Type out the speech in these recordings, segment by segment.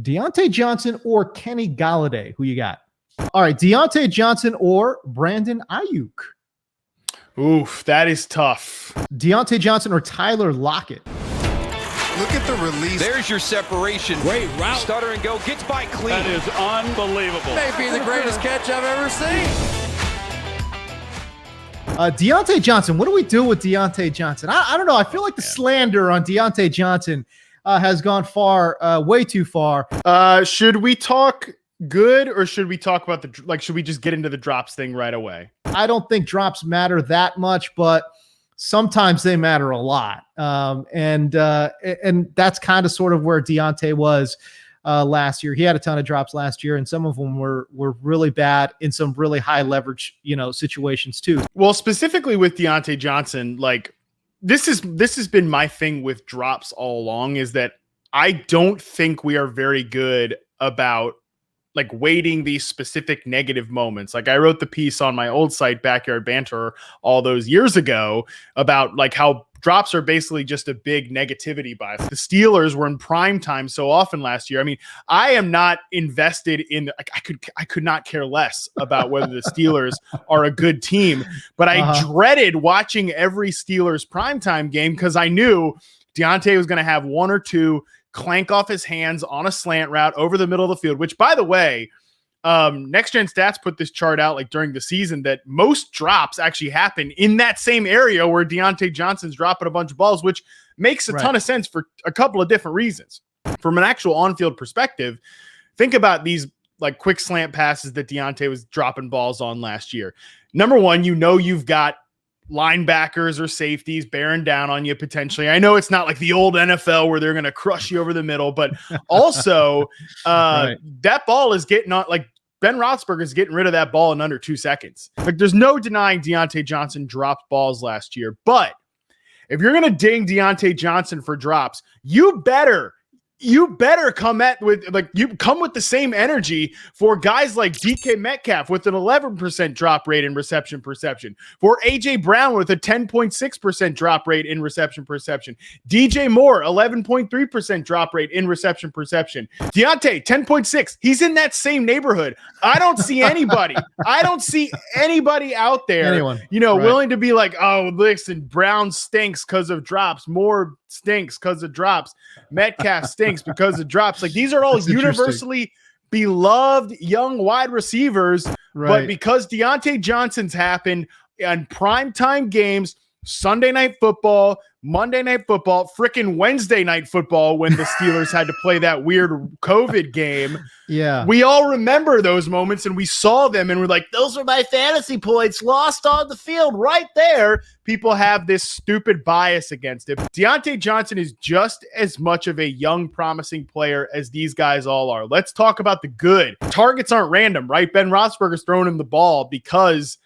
Diontae Johnson or Kenny Galladay? Who you got? All right, Diontae Johnson or Brandon Ayuk? Oof, that is tough. Diontae Johnson or Tyler Lockett? Look at the release. There's your separation. Great route. Stutter and go. Gets by clean. That is unbelievable. May be the greatest catch I've ever seen. Diontae Johnson. What do we do with Diontae Johnson? I don't know. I feel like the slander on Diontae Johnson has gone far, way too far. Should we talk good or should we talk about should we just get into the drops thing right away? I don't think drops matter that much, but sometimes they matter a lot. And that's kind of sort of where Diontae was last year. He had a ton of drops last year, and some of them were really bad in some really high leverage, situations too. Well, specifically with Diontae Johnson, this has been my thing with drops all along, is that I don't think we are very good about weighting these specific negative moments. I wrote the piece on my old site, Backyard Banter, all those years ago about how drops are basically just a big negativity bias. The Steelers were in prime time so often last year. I mean, I am not invested in, I could not care less about whether the Steelers are a good team, but I dreaded watching every Steelers primetime game because I knew Diontae was going to have one or two clank off his hands on a slant route over the middle of the field, which, by the way, Next Gen Stats put this chart out during the season that most drops actually happen in that same area where Diontae Johnson's dropping a bunch of balls, which makes a ton of sense for a couple of different reasons. From an actual on-field perspective, think about these quick slant passes that Diontae was dropping balls on last year. Number one, you've got linebackers or safeties bearing down on you potentially. I know it's not like the old NFL where they're going to crush you over the middle, but also that ball is getting on, Ben Roethlisberger is getting rid of that ball in under 2 seconds. There's no denying Diontae Johnson dropped balls last year, but if you're going to ding Diontae Johnson for drops, you better come with the same energy for guys like DK Metcalf with an 11% drop rate in reception perception, for AJ Brown with a 10.6% drop rate in reception perception, DJ Moore 11.3% drop rate in reception perception, Diontae 10.6. He's in that same neighborhood. I don't see anybody. Out there, willing to be oh, listen, Brown stinks because of drops. Moore stinks because of drops. Metcalf stinks because of drops. These are all universally beloved young wide receivers, but because Diontae Johnson's happened on primetime games, Sunday Night Football, Monday Night Football, frickin' Wednesday Night Football when the Steelers had to play that weird COVID game. Yeah. We all remember those moments and we saw them and we're like, those are my fantasy points lost on the field right there. People have this stupid bias against it. Diontae Johnson is just as much of a young, promising player as these guys all are. Let's talk about the good. Targets aren't random, right? Ben Roethlisberger's throwing him the ball because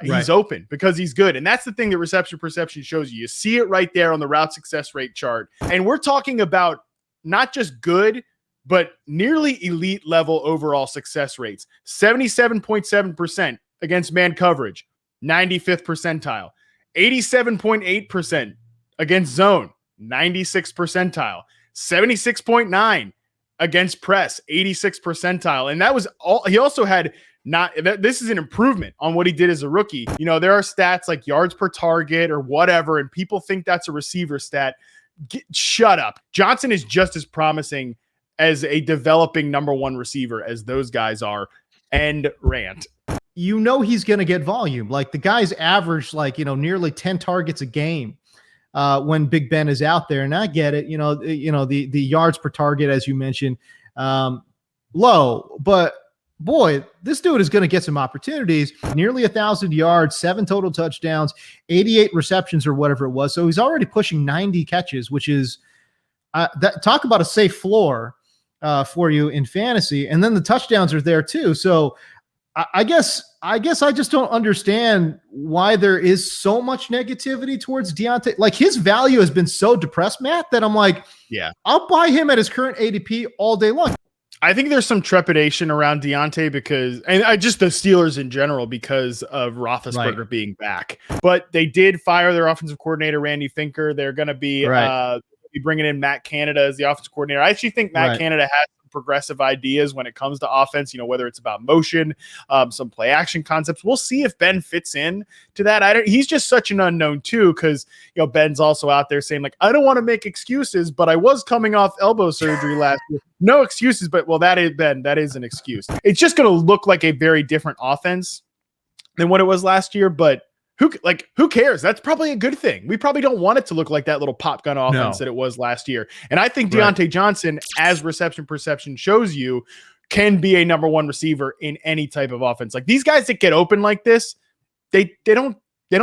he's open, because he's good. And that's the thing that reception perception shows you. You see it right there on the route success rate chart. And we're talking about not just good, but nearly elite level overall success rates. 77.7% against man coverage, 95th percentile. 87.8% against zone, 96th percentile. 76.9 against press, 86th percentile. And that was all. He also had this is an improvement on what he did as a rookie. There are stats like yards per target or whatever, and people think that's a receiver stat. Shut up. Johnson is just as promising as a developing number one receiver as those guys are. End rant. He's going to get volume. The guys average nearly 10 targets a game when Big Ben is out there. And I get it. The yards per target, as you mentioned, low, but boy, this dude is going to get some opportunities. Nearly 1,000 yards, 7 total touchdowns, 88 receptions or whatever it was. So he's already pushing 90 catches, which is talk about a safe floor for you in fantasy. And then the touchdowns are there too. So I guess I just don't understand why there is so much negativity towards Diontae. His value has been so depressed, Matt, that I'm I'll buy him at his current ADP all day long. I think there's some trepidation around Diontae and just the Steelers in general because of Roethlisberger being back. But they did fire their offensive coordinator, Randy Finker. They're going to be bringing in Matt Canada as the offensive coordinator. I actually think Matt Canada has some progressive ideas when it comes to offense, whether it's about motion, some play action concepts. We'll see if Ben fits in to that. He's just such an unknown too, because Ben's also out there saying, like, I don't want to make excuses, but I was coming off elbow surgery last year. No excuses, but that is Ben. That is an excuse. It's just going to look like a very different offense than what it was last year, but who cares? That's probably a good thing. We probably don't want it to look like that little pop gun offense that it was last year. And I think Diontae Johnson, as reception perception shows you, can be a number one receiver in any type of offense. Like, these guys that get open like this, they don't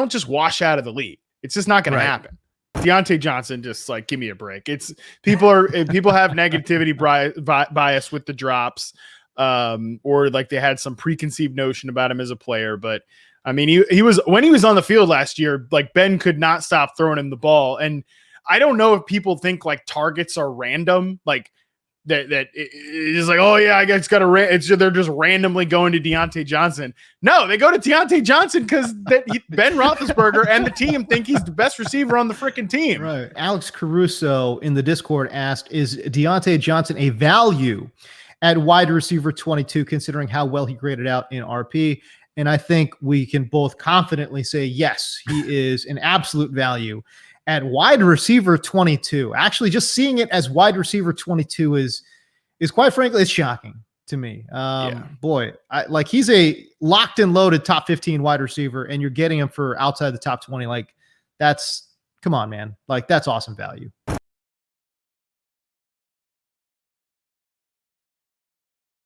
just wash out of the league. It's just not going to happen. Diontae Johnson, just like, give me a break. It's people have negativity bias with the drops, or like they had some preconceived notion about him as a player. But I mean, he was, when he was on the field last year, like, Ben could not stop throwing him the ball. And I don't know if people think like targets are random, like that it's like, oh yeah, I guess they're just randomly going to Diontae Johnson. No, they go to Diontae Johnson because Ben Roethlisberger and the team think he's the best receiver on the freaking team. Right. Alex Caruso in the Discord asked, is Diontae Johnson a value at wide receiver 22, considering how well he graded out in RP? And I think we can both confidently say, yes, he is an absolute value at wide receiver 22. Actually, just seeing it as wide receiver 22 is quite frankly, it's shocking to me. Boy, he's a locked and loaded top 15 wide receiver, and you're getting him for outside the top 20. Like, come on, man. Like, that's awesome value.